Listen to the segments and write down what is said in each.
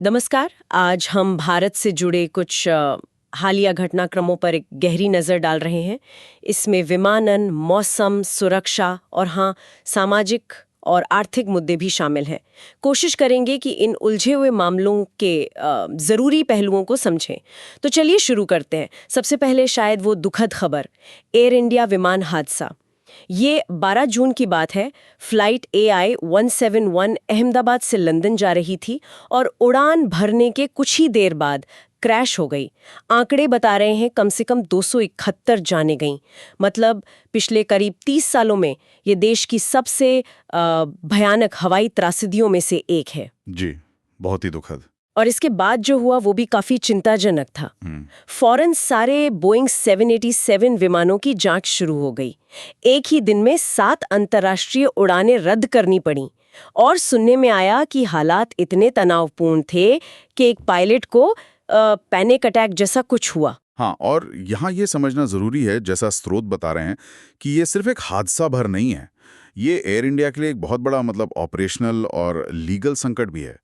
नमस्कार। आज हम भारत से जुड़े कुछ हालिया घटनाक्रमों पर एक गहरी नज़र डाल रहे हैं। इसमें विमानन, मौसम, सुरक्षा और हाँ, सामाजिक और आर्थिक मुद्दे भी शामिल हैं। कोशिश करेंगे कि इन उलझे हुए मामलों के ज़रूरी पहलुओं को समझें। तो चलिए शुरू करते हैं। सबसे पहले शायद वो दुखद खबर, एयर इंडिया विमान हादसा। ये 12 जून की बात है। फ्लाइट AI 171 अहमदाबाद से लंदन जा रही थी और उड़ान भरने के कुछ ही देर बाद क्रैश हो गई। आंकड़े बता रहे हैं कम से कम 271 जाने गईं। मतलब पिछले करीब 30 सालों में ये देश की सबसे भयानक हवाई त्रासदियों में से एक है। जी, बहुत ही दुखद। और इसके बाद जो हुआ वो भी काफी चिंताजनक था। फौरन सारे बोइंग 787 विमानों की जांच शुरू हो गई। एक ही दिन में 7 अंतर्राष्ट्रीय उड़ानें रद्द करनी पड़ी और सुनने में आया कि हालात इतने तनावपूर्ण थे कि एक पायलट को पैनिक अटैक जैसा कुछ हुआ। हाँ, और यहाँ ये समझना जरूरी है, जैसा स्रोत बता रहे हैं, कि ये सिर्फ एक हादसा भर नहीं है। ये एयर इंडिया के लिए एक बहुत बड़ा ऑपरेशनल और लीगल संकट भी है।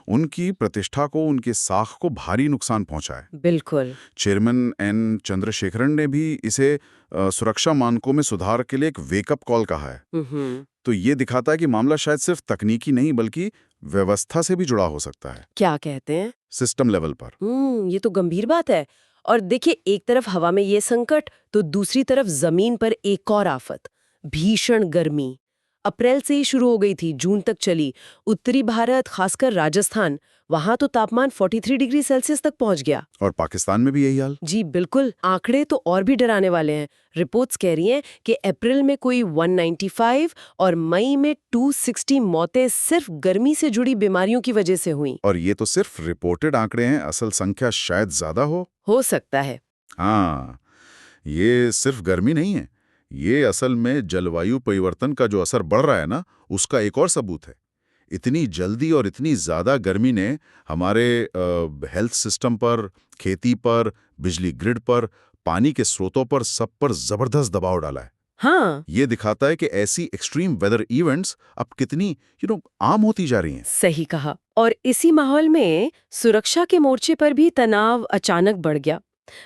उनकी प्रतिष्ठा को, उनके साख को भारी नुकसान पहुंचा है। बिल्कुल। चेयरमैन एन चंद्रशेखरन ने भी इसे सुरक्षा मानकों में सुधार के लिए एक वेकअप कॉल कहा है। तो ये दिखाता है कि मामला शायद सिर्फ तकनीकी नहीं बल्कि व्यवस्था से भी जुड़ा हो सकता है। क्या कहते हैं? सिस्टम लेवल पर। ये तो गंभीर बात है। और देखिए, एक तरफ हवा में ये संकट तो दूसरी तरफ जमीन पर एक और आफत, भीषण गर्मी। अप्रैल से ही शुरू हो गई थी, जून तक चली। उत्तरी भारत, खासकर राजस्थान, वहां तो तापमान 43 डिग्री सेल्सियस तक पहुंच गया। और पाकिस्तान में भी यही हाल। जी बिल्कुल। आंकड़े तो और भी डराने वाले हैं। रिपोर्ट्स कह रही हैं कि अप्रैल में कोई 195 और मई में 260 मौतें सिर्फ गर्मी से जुड़ी बीमारियों की वजह से हुई। और ये तो सिर्फ रिपोर्टेड आंकड़े हैं, असल संख्या शायद ज्यादा हो सकता है। हाँ, ये सिर्फ गर्मी नहीं है, ये असल में जलवायु परिवर्तन का जो असर बढ़ रहा है ना, उसका एक और सबूत है। इतनी जल्दी और इतनी ज्यादा गर्मी ने हमारे हेल्थ सिस्टम पर, खेती पर, बिजली ग्रिड पर, पानी के स्रोतों पर, सब पर जबरदस्त दबाव डाला है। हाँ, ये दिखाता है कि ऐसी एक्सट्रीम वेदर इवेंट्स अब कितनी आम होती जा रही हैं। सही कहा। और इसी माहौल में सुरक्षा के मोर्चे पर भी तनाव अचानक बढ़ गया।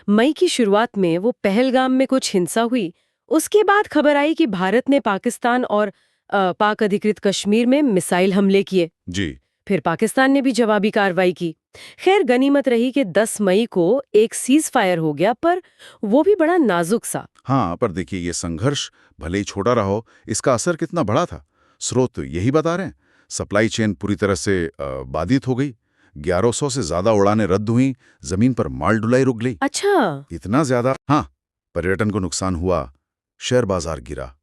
मई की शुरुआत में वो पहलगाम में कुछ हिंसा हुई। उसके बाद खबर आई कि भारत ने पाकिस्तान और पाक अधिकृत कश्मीर में मिसाइल हमले किए। जी। फिर पाकिस्तान ने भी जवाबी कार्रवाई की। खैर, गनीमत रही कि 10 मई को एक सीज फायर हो गया, पर वो भी बड़ा नाजुक सा। हाँ, पर देखिए, ये संघर्ष भले ही छोटा रहा हो, इसका असर कितना बड़ा था। स्रोत यही बता रहे हैं। सप्लाई चेन पूरी तरह से बाधित हो गई। 1100 से ज्यादा उड़ानें रद्द हुई, जमीन पर माल ढुलाई रुक गई। अच्छा। इतना ज्यादा? हाँ, पर्यटन को नुकसान हुआ, शेयर बाजार गिरा,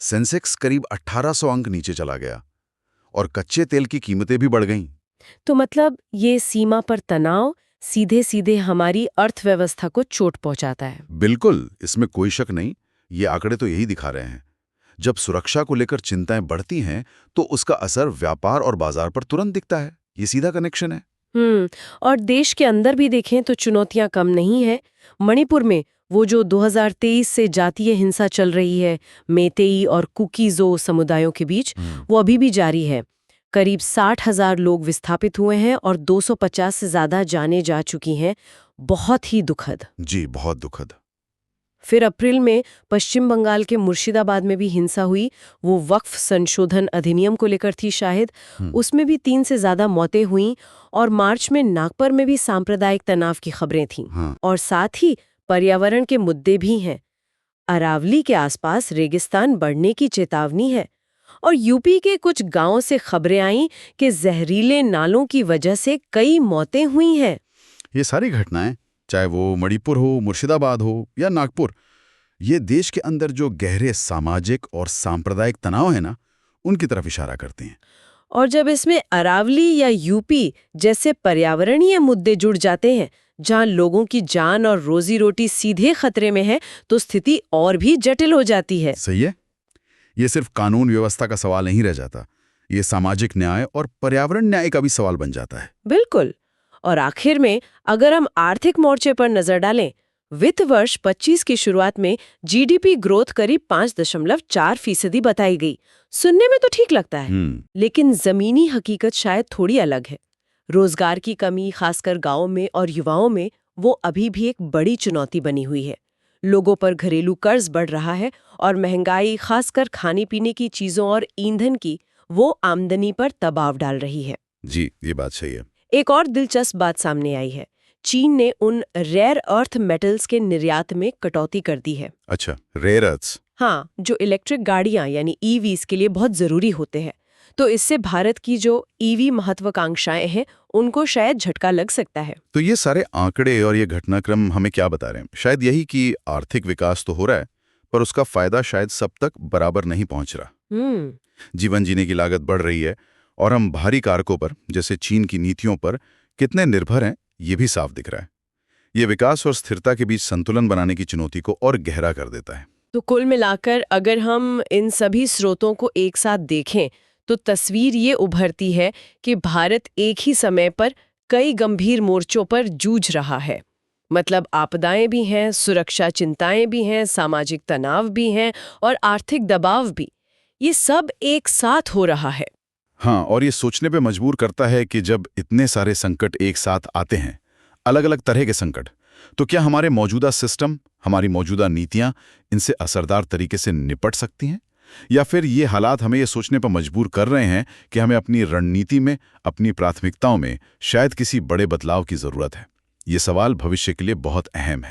सेंसेक्स करीब 1800 अंक नीचे चला गया और कच्चे तेल की कीमतें भी बढ़ गईं। तो मतलब ये सीमा पर तनाव सीधे सीधे हमारी अर्थव्यवस्था को चोट पहुंचाता है। बिल्कुल, इसमें कोई शक नहीं। ये आंकड़े तो यही दिखा रहे हैं। जब सुरक्षा को लेकर चिंताएं बढ़ती हैं, तो उसका असर व्यापार और बाजार पर तुरंत दिखता है। ये सीधा कनेक्शन है। और देश के अंदर भी देखें तो चुनौतियां कम नहीं है। मणिपुर में वो जो 2023 से जातीय हिंसा चल रही है, मेतेई और कुकीजो समुदायों के बीच, वो अभी भी जारी है। करीब 60,000 लोग विस्थापित हुए हैं और 250 से ज्यादा जानें जा चुकी हैं। बहुत ही दुखद। जी, बहुत दुखद। फिर अप्रैल में पश्चिम बंगाल के मुर्शिदाबाद में भी हिंसा हुई। वो वक्फ संशोधन अधिनियम को लेकर थी शायद। उसमें भी 3 से ज्यादा मौतें हुईं। और मार्च में नागपुर में भी सांप्रदायिक तनाव की खबरें थीं। और साथ ही पर्यावरण के मुद्दे भी हैं। अरावली के आसपास रेगिस्तान बढ़ने की चेतावनी है। और यूपी के कुछ गांवों से खबरें आईं कि जहरीले नालों की वजह से कई मौतें हुई हैं। ये सारी घटनाएं, चाहे वो मणिपुर हो, मुर्शिदाबाद हो या नागपुर, ये देश के अंदर जो गहरे सामाजिक और सांप्रदायिक तनाव है ना, उनकी तरफ इशारा करते हैं। और जब इसमें अरावली या यूपी जैसे पर्यावरणीय मुद्दे जुड़ जाते हैं, जहां लोगों की जान और रोजी रोटी सीधे खतरे में है, तो स्थिति और भी जटिल हो जाती है। सही है। ये सिर्फ कानून व्यवस्था का सवाल नहीं रह जाता, ये सामाजिक न्याय और पर्यावरण न्याय का भी सवाल बन जाता है। बिल्कुल। और आखिर में अगर हम आर्थिक मोर्चे पर नजर डालें, वित्त वर्ष 25 की शुरुआत में जीडीपी ग्रोथ करीब 5.4% बताई गई। सुनने में तो ठीक लगता है, लेकिन जमीनी हकीकत शायद थोड़ी अलग है। रोजगार की कमी खासकर गांवों में और युवाओं में वो अभी भी एक बड़ी चुनौती बनी हुई है। लोगों पर घरेलू कर्ज बढ़ रहा है और महंगाई खासकर खाने पीने की चीजों और ईंधन की वो आमदनी पर दबाव डाल रही है। जी, ये बात सही है। एक और दिलचस्प बात सामने आई है। चीन ने उन रेयर अर्थ मेटल्स के निर्यात में कटौती कर दी है। अच्छा, रेयर अर्थ्स। हाँ, जो इलेक्ट्रिक गाड़ियां यानी ईवीज के लिए बहुत जरूरी होते हैं। तो इससे भारत की जो ईवी महत्वाकांक्षाएं हैं उनको शायद झटका लग सकता है। तो ये सारे आंकड़े और ये घटनाक्रम हमें क्या बता रहे हैं? शायद यही कि आर्थिक विकास तो हो रहा है, पर उसका फायदा शायद सब तक बराबर नहीं पहुंच रहा। जीवन जीने की लागत बढ़ रही है और हम बाहरी कारकों पर, जैसे चीन की नीतियों पर, कितने निर्भर हैं, ये भी साफ दिख रहा है। ये विकास और स्थिरता के बीच संतुलन बनाने की चुनौती को और गहरा कर देता है। तो कुल मिलाकर अगर हम इन सभी स्रोतों को एक साथ देखें तो तस्वीर ये उभरती है कि भारत एक ही समय पर कई गंभीर मोर्चों पर जूझ रहा है। मतलब आपदाएं भी हैं, सुरक्षा चिंताएं भी हैं, सामाजिक तनाव भी हैं और आर्थिक दबाव भी। ये सब एक साथ हो रहा है। हाँ, और ये सोचने पे मजबूर करता है कि जब इतने सारे संकट एक साथ आते हैं, अलग अलग तरह के संकट, तो क्या हमारे मौजूदा सिस्टम, हमारी मौजूदा नीतियां इनसे असरदार तरीके से निपट सकती हैं? या फिर ये हालात हमें ये सोचने पर मजबूर कर रहे हैं कि हमें अपनी रणनीति में, अपनी प्राथमिकताओं में शायद किसी बड़े बदलाव की जरूरत है? ये सवाल भविष्य के लिए बहुत अहम है।